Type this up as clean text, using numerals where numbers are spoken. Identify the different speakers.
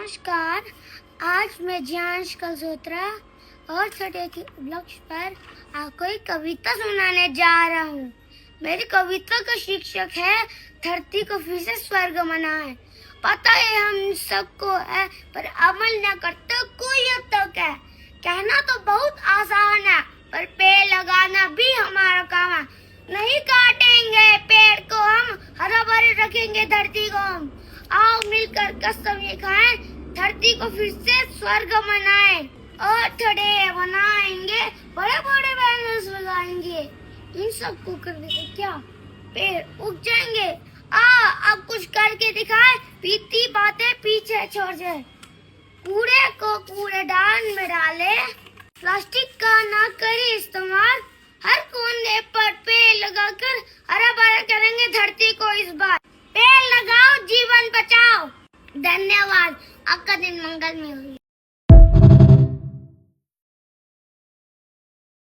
Speaker 1: नमस्कार। आज मैं जियांश कल्सोत्रा और छठे के उपलक्ष्य पर आपको एक कविता सुनाने जा रहा हूँ। मेरी कविता का शीर्षक है धरती को फिर से स्वर्ग बनाए। पता है हम सबको है, पर अमल न करते कोई अब तक है। कहना तो बहुत आसान है, पर पेड़ लगाना भी हमारा काम है। नहीं काटेंगे पेड़ को हम, हरा भरा रखेंगे धरती को हम। आओ मिलकर कसम ये खाएं, धरती को फिर से स्वर्ग बनाएं। और थड़े बनाएंगे, बड़े बड़े बैनर्स लगाएंगे। इन सब को करने से क्या पेड़ उग जाएंगे। अब कुछ करके दिखाए, बीती बातें पीछे छोड़ जाए। कूड़े को कूड़ेदान में डाले, प्लास्टिक का ना करे इस्तेमाल। हर कोने पर पेड़ लगाकर हरा भरा करेंगे धरती को इस बार। पेड़ लगाओ, जीवन बचाओ। धन्यवाद। आपका दिन मंगलमय हो।